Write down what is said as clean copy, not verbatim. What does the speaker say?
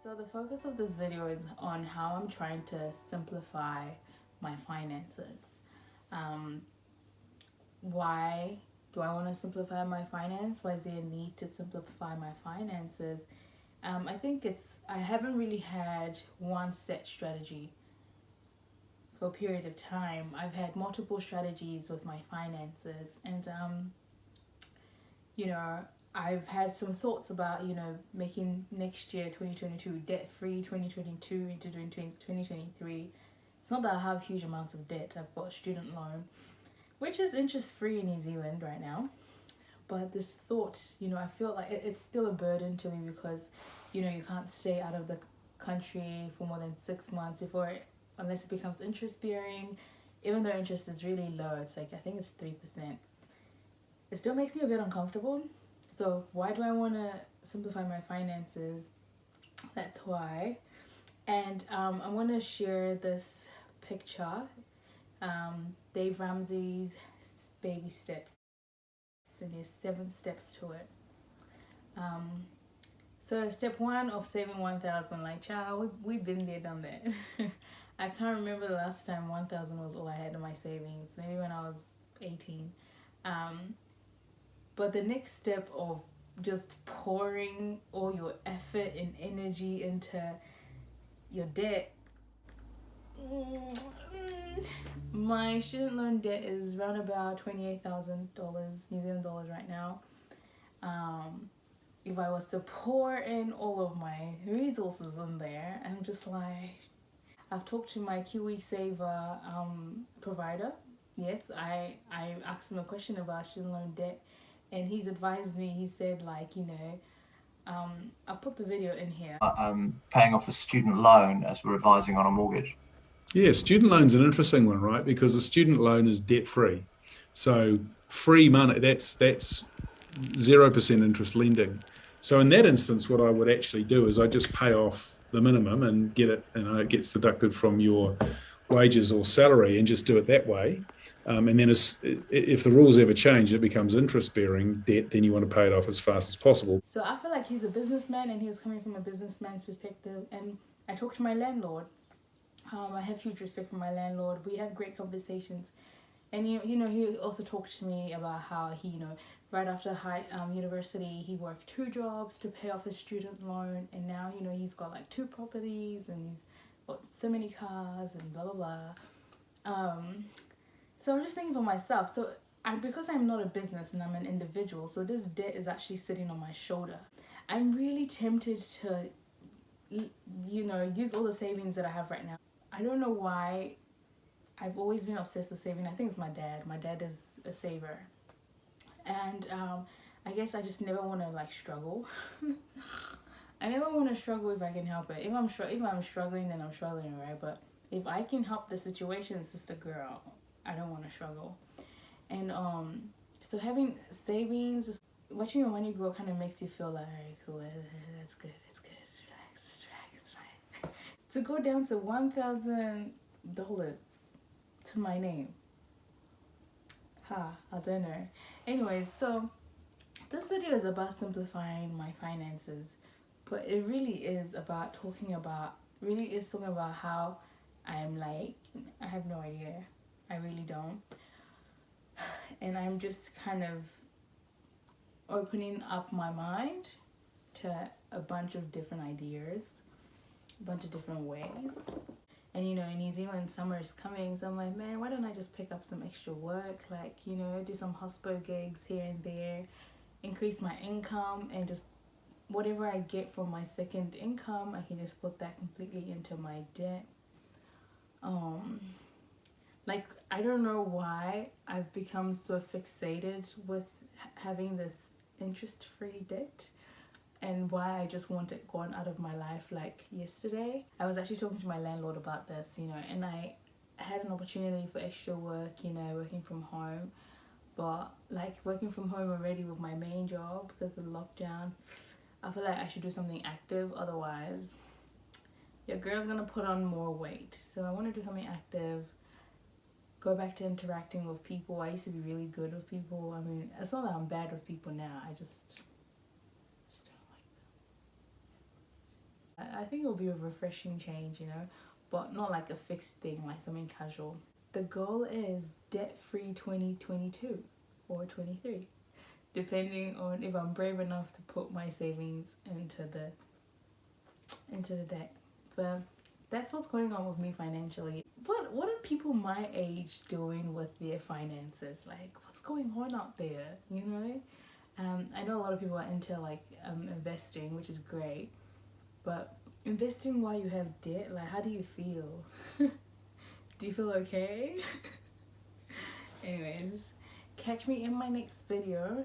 So the focus of this video is on how I'm trying to simplify my finances. Why do I want to simplify my finance? Why is there a need to simplify my finances? I think I haven't really had one set strategy for a period of time. I've had multiple strategies with my finances, and I've had some thoughts about, making next year, 2022, debt-free, 2022 into doing 2023. It's not that I have huge amounts of debt. I've got a student loan, which is interest-free in New Zealand right now. But this thought, I feel like it's still a burden to me because, you can't stay out of the country for more than 6 months unless it becomes interest-bearing. Even though interest is really low, it's like, I think it's 3%. It still makes me a bit uncomfortable. So why do I want to simplify my finances? That's why. And I want to share this picture, Dave Ramsey's baby steps, and there's 7 steps to it. So step 1 of saving 1,000, like, child, we've been there, done that. I can't remember the last time 1,000 was all I had in my savings. Maybe when I was 18. But the next step of just pouring all your effort and energy into your debt. My student loan debt is around about $28,000 New Zealand dollars right now. If I was to pour in all of my resources in there, I'm just like, I've talked to my KiwiSaver provider. Yes, I asked him a question about student loan debt, and he's advised me. He said, like, I'll put the video in here. Paying off a student loan as we're advising on a mortgage. Yeah, student loan's an interesting one, right? Because a student loan is debt-free. So free money, that's 0% interest lending. So in that instance, what I would actually do is I just pay off the minimum and get it, it gets deducted from your wages or salary, and just do it that way. And then if the rules ever change, it becomes interest-bearing debt, then you want to pay it off as fast as possible. So I feel like he's a businessman, and he was coming from a businessman's perspective. And I talked to my landlord. I have huge respect for my landlord. We have great conversations. And, he also talked to me about how he, right after university, he worked 2 jobs to pay off his student loan. And now, he's got like 2 properties, and he's got so many cars and blah, blah, blah. So I'm just thinking for myself. So because I'm not a business and I'm an individual, so this debt is actually sitting on my shoulder. I'm really tempted to, use all the savings that I have right now. I don't know why. I've always been obsessed with saving. I think it's my dad. My dad is a saver. And I guess I just never want to struggle. I never want to struggle if I can help it. If I'm struggling, then I'm struggling, right? But if I can help the situation, sister girl, I don't want to struggle. And so having savings, watching your money grow kind of makes you feel like, alright, cool, that's good, it's good, it's fine. To go down to $1,000 to my name. I don't know. Anyways, so this video is about simplifying my finances, but it really is about talking about how I'm like, I have no idea. I really don't. And I'm just kind of opening up my mind to a bunch of different ideas, a bunch of different ways. And in New Zealand, summer is coming, so I'm like, man, why don't I just pick up some extra work, do some hospo gigs here and there, increase my income, and just whatever I get from my second income, I can just put that completely into my debt. I don't know why I've become so fixated with having this interest-free debt, and why I just want it gone out of my life like yesterday. I was actually talking to my landlord about this, and I had an opportunity for extra work, working from home. But working from home already with my main job because of the lockdown, I feel like I should do something active. Otherwise, your girl's gonna put on more weight. So I want to do something active, go back to interacting with people. I used to be really good with people. I mean, it's not that I'm bad with people now. I just don't like them. I think it will be a refreshing change, you know, but not like a fixed thing, like something casual. The goal is debt-free 2022 or 23, depending on if I'm brave enough to put my savings into the debt. But that's what's going on with me financially. What are people my age doing with their finances? Like, what's going on out there, you know? I know a lot of people are into like investing, which is great, but investing while you have debt, like, how do you feel? Do you feel okay? Anyways, catch me in my next video.